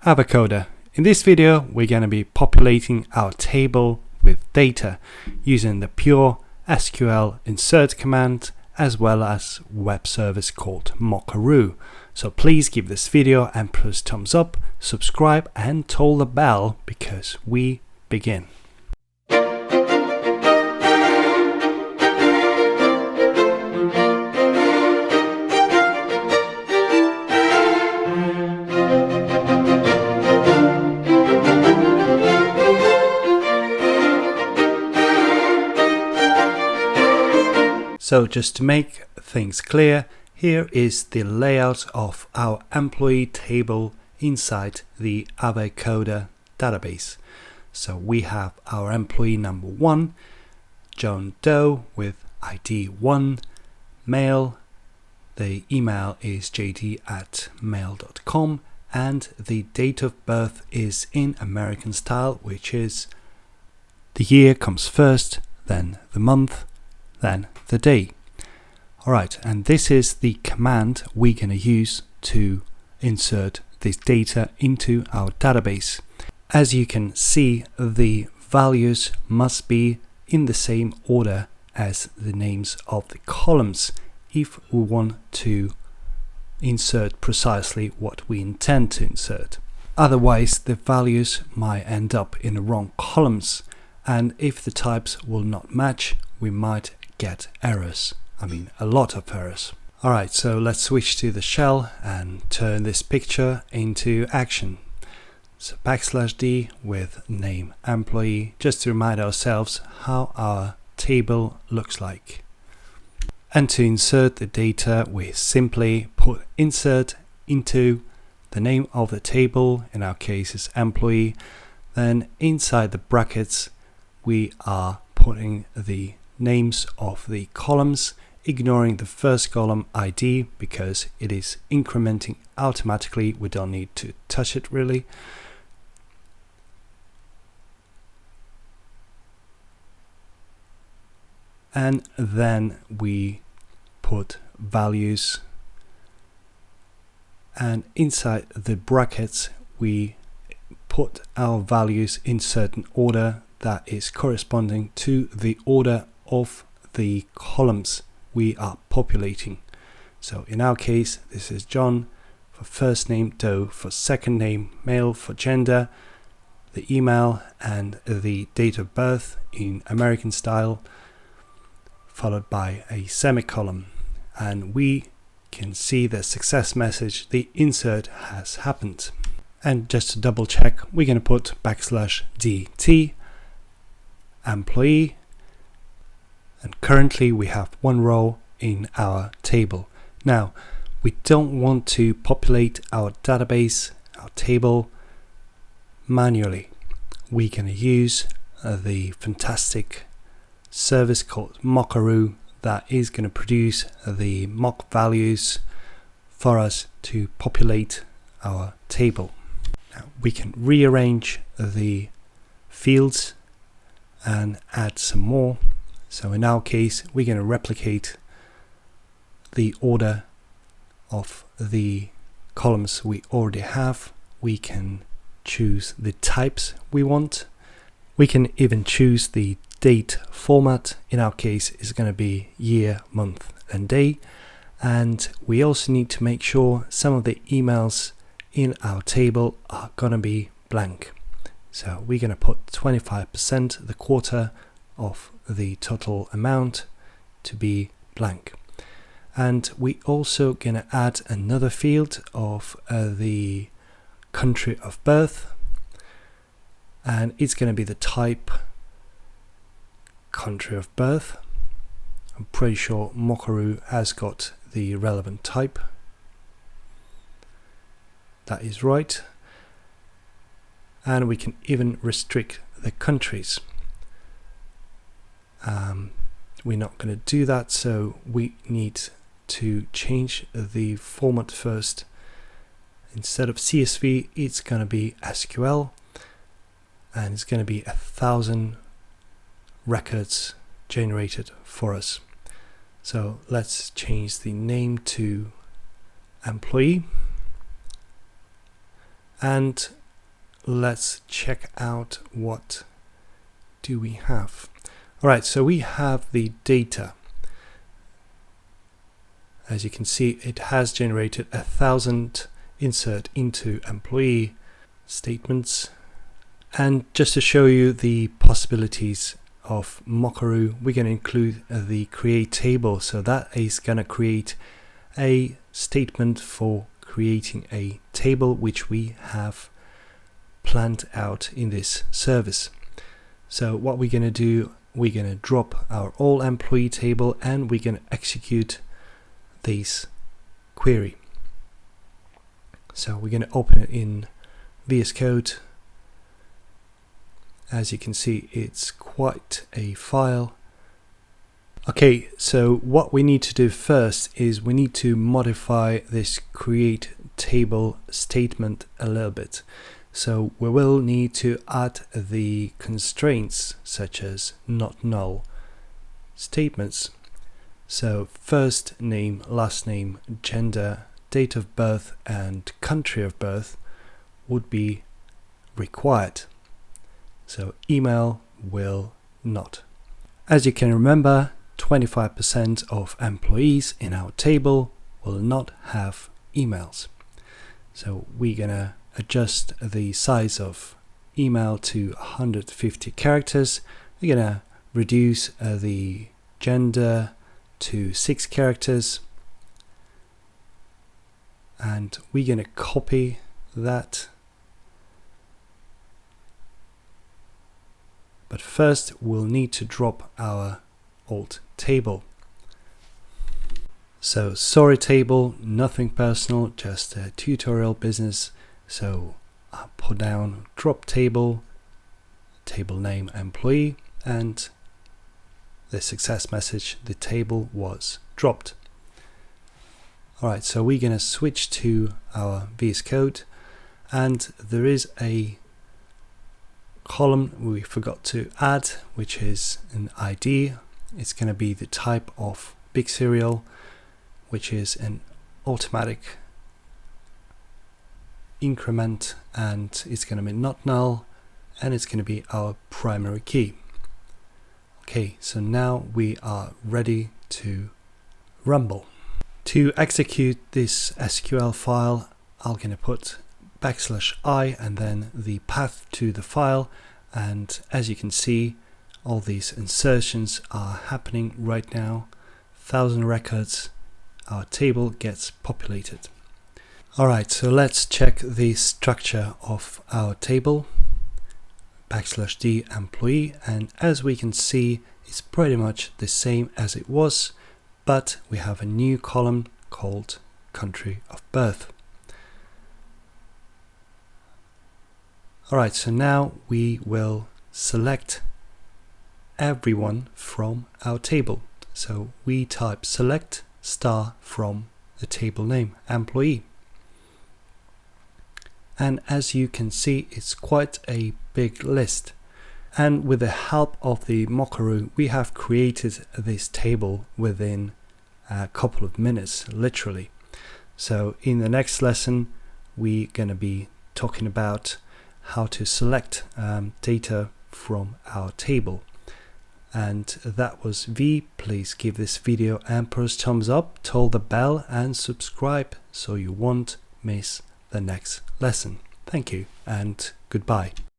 Avocoder. In this video, we're going to be populating our table with data using the pure SQL insert command as well as web service called Mockaroo. So please give this video and press thumbs up, subscribe and toll the bell because we begin. So just to make things clear, here is the layout of our employee table inside the Avocoder database. So we have our employee number 1, John Doe with ID 1, male, the email is jd@mail.com, and the date of birth is in American style, which is the year comes first, then the month, then the day. Alright, and this is the command we're going to use to insert this data into our database. As you can see, the values must be in the same order as the names of the columns if we want to insert precisely what we intend to insert. Otherwise, the values might end up in the wrong columns, and if the types will not match, we might get errors. I mean, a lot of errors. Alright, so let's switch to the shell and turn this picture into action. So \d with name employee, just to remind ourselves how our table looks like. And to insert the data, we simply put insert into the name of the table, in our case is employee. Then inside the brackets, we are putting the names of the columns, ignoring the first column ID because it is incrementing automatically. We don't need to touch it really. And then we put values, and inside the brackets we put our values in certain order that is corresponding to the order of the columns we are populating. So in our case, this is John for first name, Doe for second name, male for gender, the email and the date of birth in American style, followed by a semicolon. And we can see the success message, the insert has happened. And just to double check, we're going to put \dt employee. And currently we have one row in our table. Now, we don't want to populate our database, our table, manually. We're going to use the fantastic service called Mockaroo that is going to produce the mock values for us to populate our table. Now, we can rearrange the fields and add some more. So in our case, we're going to replicate the order of the columns we already have. We can choose the types we want. We can even choose the date format. In our case, it's going to be year, month and day. And we also need to make sure some of the emails in our table are going to be blank. So we're going to put 25%, the quarter of the total amount, to be blank. And we also going to add another field of the country of birth, and it's going to be the type country of birth. I'm pretty sure Mockaroo has got the relevant type. That is right. And we can even restrict the countries. We're not going to do that, so we need to change the format first. Instead of CSV, it's going to be SQL, and it's going to be 1,000 records generated for us. So let's change the name to employee, And let's check out what do we have. All right, so we have the data. As you can see, it has generated 1,000 insert into employee statements. And just to show you the possibilities of Mockaroo, we're going to include the create table. So that is going to create a statement for creating a table which we have planned out in this service. So what we're going to do, we're going to drop our all employee table and we're going to execute this query. So we're going to open it in VS Code. As you can see, it's quite a file. Okay, so what we need to do first is we need to modify this create table statement a little bit. So we will need to add the constraints such as not null statements. So first name, last name, gender, date of birth and country of birth would be required. So email will not. As you can remember, 25% of employees in our table will not have emails. So we're gonna adjust the size of email to 150 characters. We're gonna reduce the gender to 6 characters. And we're gonna copy that. But first we'll need to drop our old table. So sorry table, nothing personal, just a tutorial business. So I'll put down drop table, table name employee, and the success message, the table was dropped. Alright, so we're going to switch to our VS Code, and there is a column we forgot to add, which is an ID. It's going to be the type of big serial, which is an automatic increment, and it's going to be not null, and it's going to be our primary key. Okay, so now we are ready to rumble. To execute this SQL file, I'm going to put \i and then the path to the file, and as you can see, all these insertions are happening right now. 1,000 records, our table gets populated. Alright, so let's check the structure of our table. \d employee, and as we can see, it's pretty much the same as it was, but we have a new column called country of birth. Alright, so now we will select everyone from our table. So we type select star from the table name employee. And as you can see, it's quite a big list. And with the help of the Mockaroo, we have created this table within a couple of minutes, literally. So in the next lesson, we're going to be talking about how to select data from our table. And that was V. Please give this video a thumbs up, toll the bell and subscribe so you won't miss the next lesson. Thank you and goodbye.